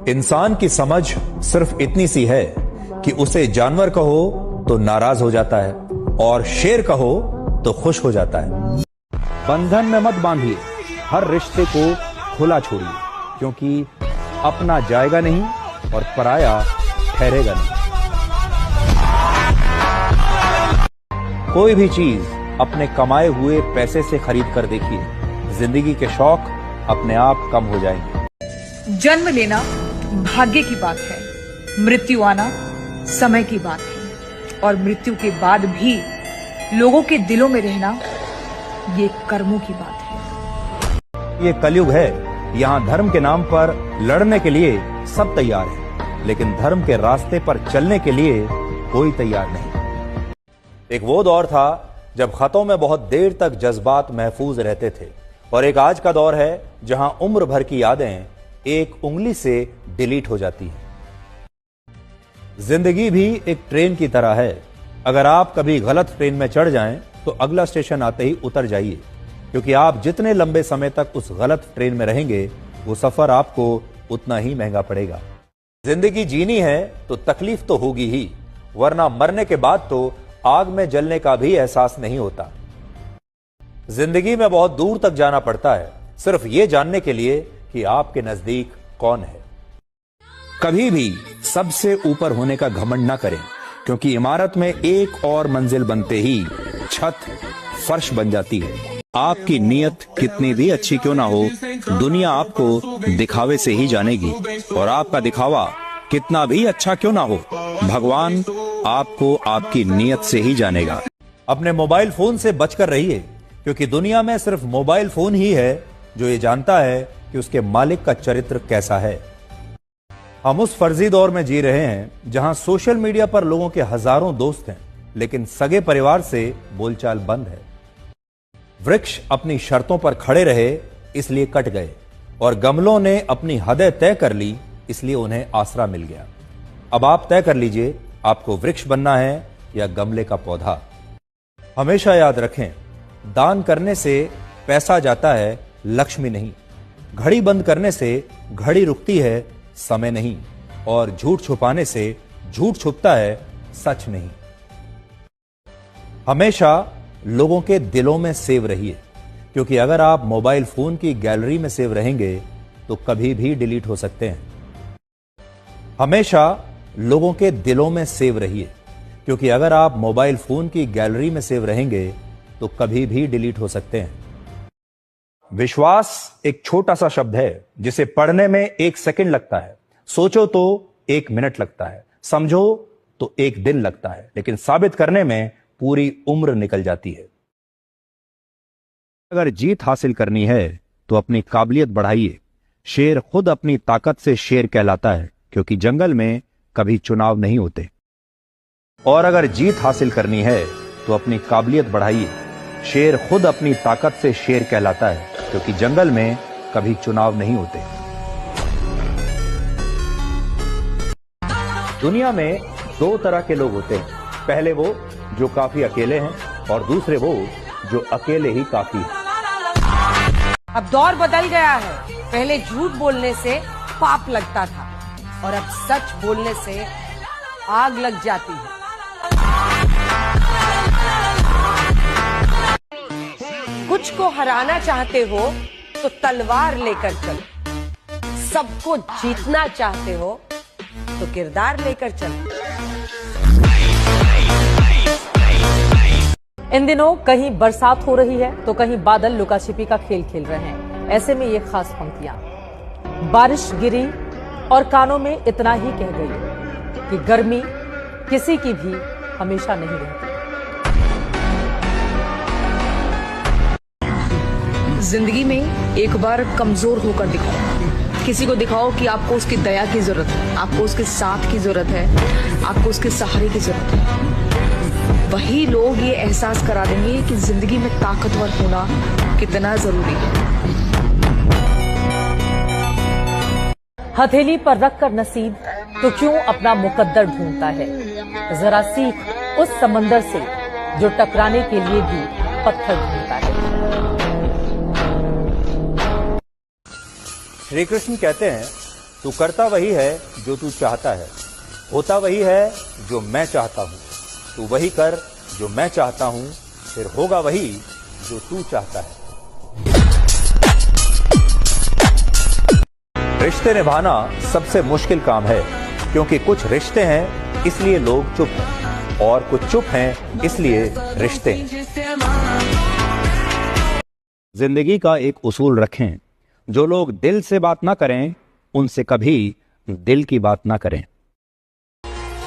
इंसान की समझ सिर्फ इतनी सी है कि उसे जानवर कहो तो नाराज हो जाता है और शेर कहो तो खुश हो जाता है। बंधन में मत बांधिए, हर रिश्ते को खुला छोड़िए, क्योंकि अपना जाएगा नहीं और पराया ठहरेगा नहीं। कोई भी चीज अपने कमाए हुए पैसे से खरीद कर देखिए, जिंदगी के शौक अपने आप कम हो जाएंगे। जन्म लेना भाग्य की बात है, मृत्यु आना समय की बात है, और मृत्यु के बाद भी लोगों के दिलों में रहना ये कर्मों की बात है। ये कलयुग है, यहाँ धर्म के नाम पर लड़ने के लिए सब तैयार है, लेकिन धर्म के रास्ते पर चलने के लिए कोई तैयार नहीं। एक वो दौर था जब खतों में बहुत देर तक जज्बात महफूज रहते थे, और एक आज का दौर है जहां उम्र भर की यादें एक उंगली से डिलीट हो जाती हैं। जिंदगी भी एक ट्रेन की तरह है, अगर आप कभी गलत ट्रेन में चढ़ जाएं तो अगला स्टेशन आते ही उतर जाइए, क्योंकि आप जितने लंबे समय तक उस गलत ट्रेन में रहेंगे वो सफर आपको उतना ही महंगा पड़ेगा। जिंदगी जीनी है तो तकलीफ तो होगी ही, वरना मरने के बाद तो आग में जलने का भी एहसास नहीं होता। जिंदगी में बहुत दूर तक जाना पड़ता है सिर्फ ये जानने के लिए कि आपके नजदीक कौन है। कभी भी सबसे ऊपर होने का घमंड ना करें, क्योंकि इमारत में एक और मंजिल बनते ही छत फर्श बन जाती है। आपकी नीयत कितनी भी अच्छी क्यों ना हो, दुनिया आपको दिखावे से ही जानेगी, और आपका दिखावा कितना भी अच्छा क्यों ना हो, भगवान आपको आपकी नीयत से ही जानेगा। अपने मोबाइल फोन से बचकर रहिए, क्योंकि दुनिया में सिर्फ मोबाइल फोन ही है जो ये जानता है कि उसके मालिक का चरित्र कैसा है। हम उस फर्जी दौर में जी रहे हैं जहां सोशल मीडिया पर लोगों के हजारों दोस्त हैं, लेकिन सगे परिवार से बोलचाल बंद है। वृक्ष अपनी शर्तों पर खड़े रहे इसलिए कट गए, और गमलों ने अपनी हदें तय कर ली इसलिए उन्हें आसरा मिल गया। अब आप तय कर लीजिए, आपको वृक्ष बनना है या गमले का पौधा। हमेशा याद रखें, दान करने से पैसा जाता है, लक्ष्मी नहीं। घड़ी बंद करने से घड़ी रुकती है, समय नहीं। और झूठ छुपाने से झूठ छुपता है, सच नहीं। हमेशा लोगों के दिलों में सेव रहिए, क्योंकि अगर आप मोबाइल फोन की गैलरी में सेव रहेंगे तो कभी भी डिलीट हो सकते हैं। हमेशा लोगों के दिलों में सेव रहिए, क्योंकि अगर आप मोबाइल फोन की गैलरी में सेव रहेंगे तो कभी भी डिलीट हो सकते हैं। विश्वास एक छोटा सा शब्द है जिसे पढ़ने में 1 सेकंड लगता है, सोचो तो 1 मिनट लगता है, समझो तो 1 दिन लगता है, लेकिन साबित करने में पूरी उम्र निकल जाती है। अगर जीत हासिल करनी है तो अपनी काबिलियत बढ़ाइए। शेर खुद अपनी ताकत से शेर कहलाता है, क्योंकि जंगल में कभी चुनाव नहीं होते। और अगर जीत हासिल करनी है तो अपनी काबिलियत बढ़ाइए। शेर खुद अपनी ताकत से शेर कहलाता है, क्योंकि जंगल में कभी चुनाव नहीं होते। दुनिया में 2 तरह के लोग होते हैं, पहले वो जो काफी अकेले हैं, और दूसरे वो जो अकेले ही काफी हैं। अब दौर बदल गया है, पहले झूठ बोलने से पाप लगता था, और अब सच बोलने से आग लग जाती है। कुछ को हराना चाहते हो तो तलवार लेकर चलो, सबको जीतना चाहते हो तो किरदार लेकर चलो। इन दिनों कहीं बरसात हो रही है तो कहीं बादल लुका छिपी का खेल खेल रहे हैं। ऐसे में ये खास पंक्तियां, बारिश गिरी और कानों में इतना ही कह गई कि गर्मी किसी की भी हमेशा नहीं रहती। जिंदगी में एक बार कमजोर होकर दिखाओ, किसी को दिखाओ कि आपको उसकी दया की जरूरत है, आपको उसके साथ की जरूरत है, आपको उसके सहारे की जरूरत है। वही लोग ये एहसास करा देंगे कि जिंदगी में ताकतवर होना कितना जरूरी है। हथेली पर रखकर नसीब तो क्यों अपना मुकद्दर ढूंढता है, जरा सीख उस समंदर से जो टकराने के लिए भी पत्थर ढूंढता है। श्री कृष्ण कहते हैं, तू करता वही है जो तू चाहता है, होता वही है जो मैं चाहता हूं। तू वही कर जो मैं चाहता हूं, फिर होगा वही जो तू चाहता है। रिश्ते निभाना सबसे मुश्किल काम है, क्योंकि कुछ रिश्ते हैं इसलिए लोग चुप हैं और कुछ चुप हैं इसलिए रिश्ते हैं। जिंदगी का एक उसूल रखें, जो लोग दिल से बात ना करें उनसे कभी दिल की बात ना करें।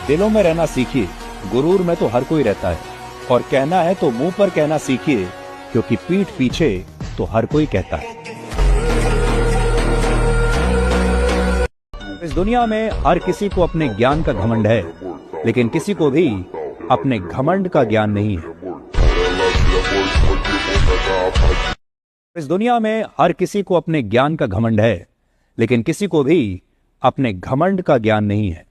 दिलों में रहना सीखिए, गुरूर में तो हर कोई रहता है, और कहना है तो मुंह पर कहना सीखिए, क्योंकि पीठ पीछे तो हर कोई कहता है। इस दुनिया में हर किसी को अपने ज्ञान का घमंड है, लेकिन किसी को भी अपने घमंड का ज्ञान नहीं है। इस दुनिया में हर किसी को अपने ज्ञान का घमंड है, लेकिन किसी को भी अपने घमंड का ज्ञान नहीं है।